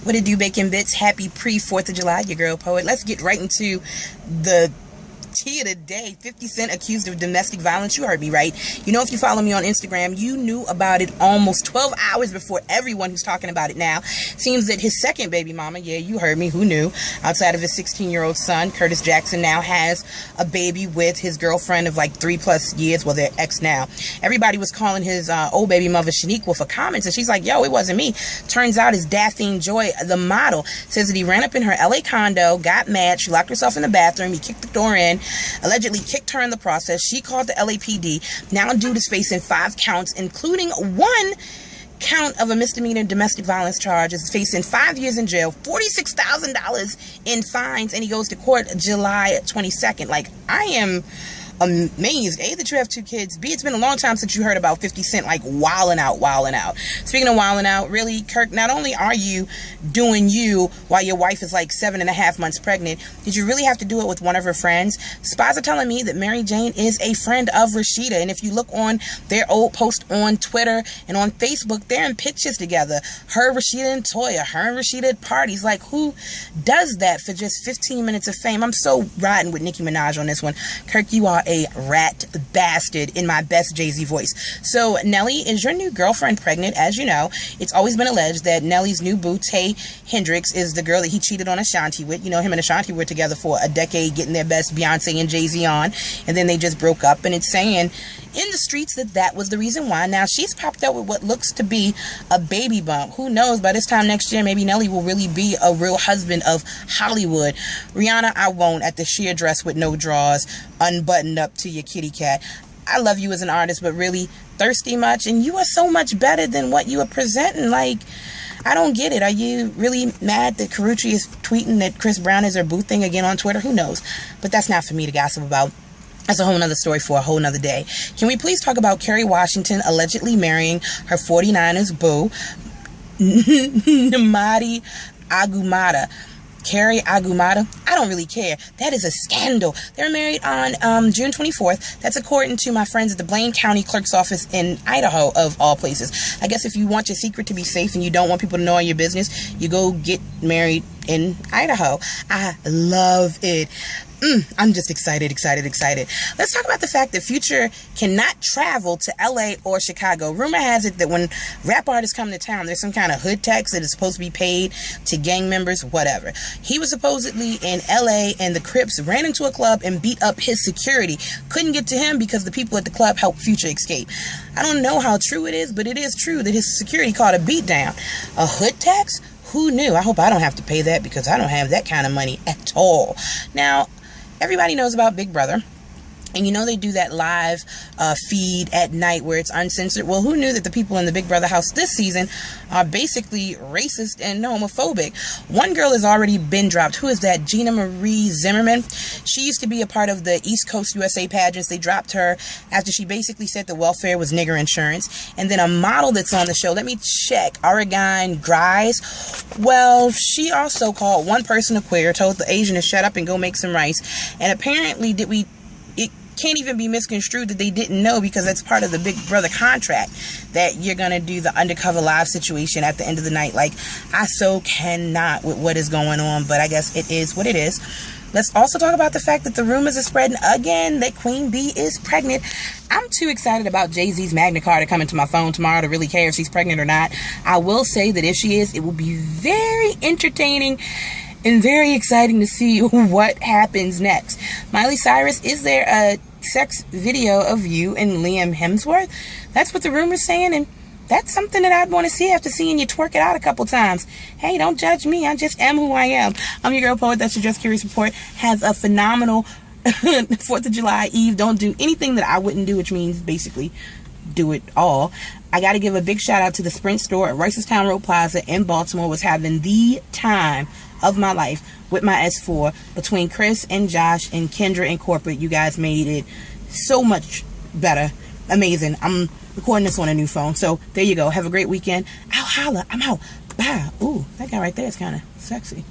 What it do, Bacon Bits? Happy pre-4th of July, your girl Poet. Let's get right into the tea of the day. 50 Cent accused of domestic violence. You heard me right. You know, if you follow me on Instagram, you knew about it almost 12 hours before everyone who's talking about it now. Seems that his second baby mama, yeah, you heard me, who knew, outside of his 16-year-old son, Curtis Jackson, now has a baby with his girlfriend of like 3+ years. Well, they're ex now. Everybody was calling his old baby mother Shaniqua for comments, and she's like, yo, it wasn't me. Turns out it's Daphne Joy, the model, says that he ran up in her LA condo, got mad, she locked herself in the bathroom, he kicked the door in, allegedly kicked her in the process. She called the LAPD. Now dude is facing 5 counts, including 1 count of a misdemeanor domestic violence charge. Is facing 5 years in jail, $46,000 in fines, and he goes to court July 22nd. Like, I am amazed, A, that you have 2 kids, B, it's been a long time since you heard about 50 Cent like wilding out. Speaking of wilding out, really, Kirk, not only are you doing you while your wife is like 7.5 months pregnant, did you really have to do it with one of her friends? Spies are telling me that Mary Jane is a friend of Rashida, and if you look on their old post on Twitter and on Facebook, they're in pictures together. Her, Rashida, and Toya, her and Rashida at parties. Like, who does that for just 15 minutes of fame? I'm so riding with Nicki Minaj on this one. Kirk, you are a rat bastard in my best Jay-Z voice. So, Nelly, is your new girlfriend pregnant? As you know, it's always been alleged that Nelly's new boo, Tay Hendrix, is the girl that he cheated on Ashanti with. You know, him and Ashanti were together for a decade, getting their best Beyonce and Jay-Z on, and then they just broke up, and it's saying in the streets that that was the reason why. Now, she's popped up with what looks to be a baby bump. Who knows, by this time next year, maybe Nelly will really be a real husband of Hollywood. Rihanna, I won't, at the sheer dress with no drawers, unbuttoned up to your kitty cat. I love you as an artist, but really, thirsty much? And you are so much better than what you are presenting. Like, I don't get it. Are you really mad that Karrueche is tweeting that Chris Brown is her boo thing again on Twitter? Who knows? But that's not for me to gossip about. That's a whole nother story for a whole nother day. Can we please talk about Kerry Washington allegedly marrying her 49ers boo, Nnamdi Agumata? Kerry Agumata, I don't really care. That is a scandal. They were married on June 24th. That's according to my friends at the Blaine County Clerk's Office in Idaho, of all places. I guess if you want your secret to be safe and you don't want people to know all your business, you go get married in Idaho. I love it. I'm just excited. Let's talk about the fact that Future cannot travel to LA or Chicago. Rumor has it that when rap artists come to town, there's some kind of hood tax that is supposed to be paid to gang members, whatever. He was supposedly in LA and the Crips ran into a club and beat up his security. Couldn't get to him because the people at the club helped Future escape. I don't know how true it is, but it is true that his security caught a beat down. A hood tax? Who knew? I hope I don't have to pay that because I don't have that kind of money at all. Now, everybody knows about Big Brother. And you know they do that live feed at night where it's uncensored. Well, who knew that the people in the Big Brother house this season are basically racist and homophobic? One girl has already been dropped. Who is that? Gina Marie Zimmerman. She used to be a part of the East Coast USA pageants. They dropped her after she basically said the welfare was nigger insurance. And then a model that's on the show, let me check, Oregon Grice. Well, she also called one person a queer, told the Asian to shut up and go make some rice. And apparently it can't even be misconstrued that they didn't know, because that's part of the Big Brother contract, that you're going to do the undercover live situation at the end of the night. Like, I so cannot with what is going on, but I guess it is what it is. Let's also talk about the fact that the rumors are spreading again that Queen Bee is pregnant. I'm too excited about Jay-Z's Magna Carta coming to my phone tomorrow to really care if she's pregnant or not. I will say that if she is, it will be very entertaining and very exciting to see what happens next. Miley Cyrus, is there a sex video of you and Liam Hemsworth? That's what the rumor's saying, and that's something that I'd want to see after seeing you twerk it out a couple times. Hey, don't judge me. I just am who I am. I'm your girl Poet. That's your Just Curious Report. Have a phenomenal 4th of July Eve. Don't do anything that I wouldn't do, which means basically do it all. I got to give a big shout out to the Sprint store at Ricerstown Road Plaza in Baltimore. Was having the time of my life with my S4 between Chris and Josh and Kendra and corporate. You guys made it so much better. Amazing. I'm recording this on a new phone, so there you go. Have a great weekend. I'll holla. I'm out. Bye. Ooh, that guy right there is kind of sexy.